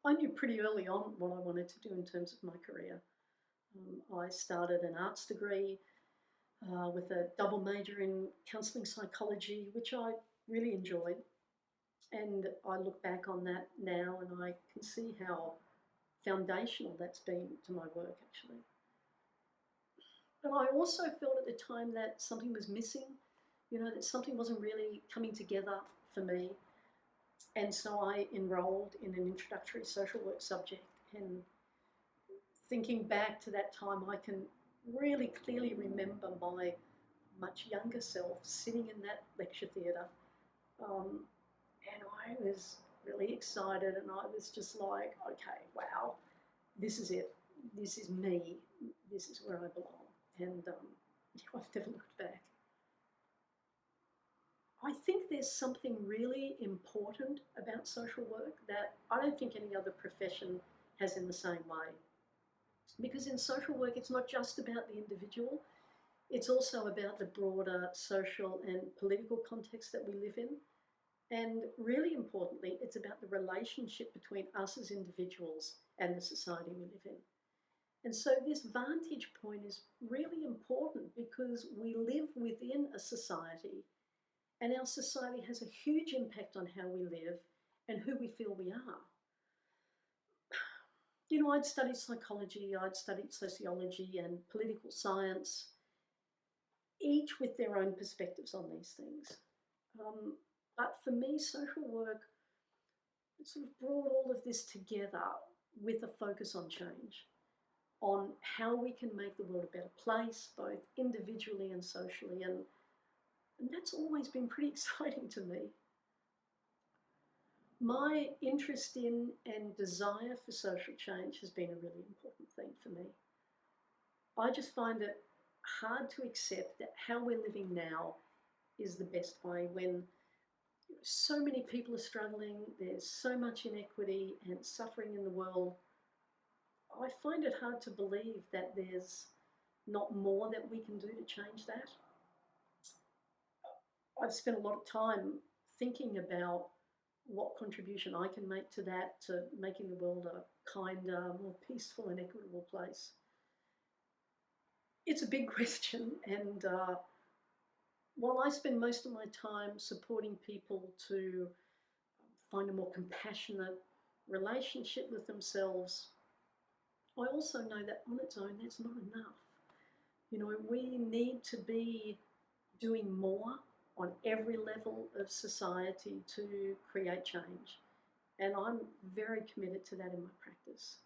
I knew pretty early on what I wanted to do in terms of my career. I started an arts degree with a double major in counselling psychology, which I really enjoyed. And I look back on that now and I can see how foundational that's been to my work, actually. But I also felt at the time that something was missing, that something wasn't really coming together for me. And so I enrolled in an introductory social work subject. And thinking back to that time, I can really clearly remember my much younger self sitting in that lecture theatre. Um, and I was really excited and I was just like, okay, wow, this is it. This is me. This is where I belong. And I've never looked back. I think there's something really important about social work that I don't think any other profession has in the same way. Because in social work, it's not just about the individual, it's also about the broader social and political context that we live in. And really importantly, it's about the relationship between us as individuals and the society we live in. And so this vantage point is really important because we live within a society and our society has a huge impact on how we live and who we feel we are. I'd studied psychology, I'd studied sociology and political science, each with their own perspectives on these things. But for me, social work sort of brought all of this together with a focus on change, on how we can make the world a better place, both individually and socially. And that's always been pretty exciting to me. My interest in and desire for social change has been a really important thing for me. I just find it hard to accept that how we're living now is the best way when so many people are struggling, there's so much inequity and suffering in the world. I find it hard to believe that there's not more that we can do to change that. I've spent a lot of time thinking about what contribution I can make to that, to making the world a kinder, more peaceful and equitable place. It's a big question, and while I spend most of my time supporting people to find a more compassionate relationship with themselves, I also know that on its own, that's not enough. We need to be doing more on every level of society to create change. And I'm very committed to that in my practice.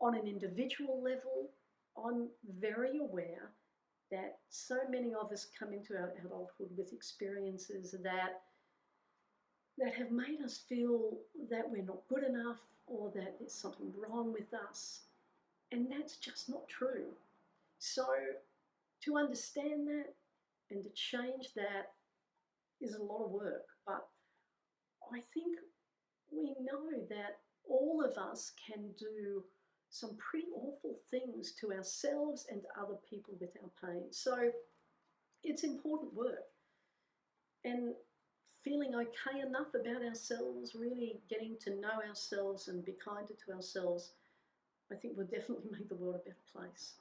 On an individual level, I'm very aware that so many of us come into our adulthood with experiences that have made us feel that we're not good enough or that there's something wrong with us. And that's just not true. So to understand that and to change that is a lot of work. But I think we know that all of us can do some pretty awful things to ourselves and to other people with our pain. So it's important work. And feeling okay enough about ourselves, really getting to know ourselves and be kinder to ourselves, I think will definitely make the world a better place.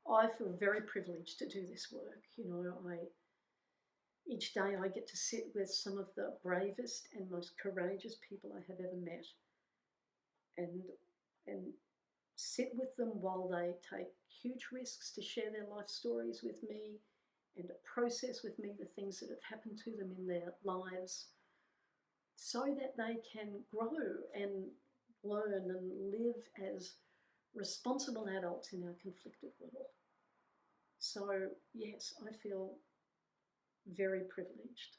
I feel very privileged to do this work. Each day I get to sit with some of the bravest and most courageous people I have ever met and sit with them while they take huge risks to share their life stories with me and to process with me the things that have happened to them in their lives so that they can grow and learn and live as responsible adults in our conflicted world. So yes, I feel very privileged.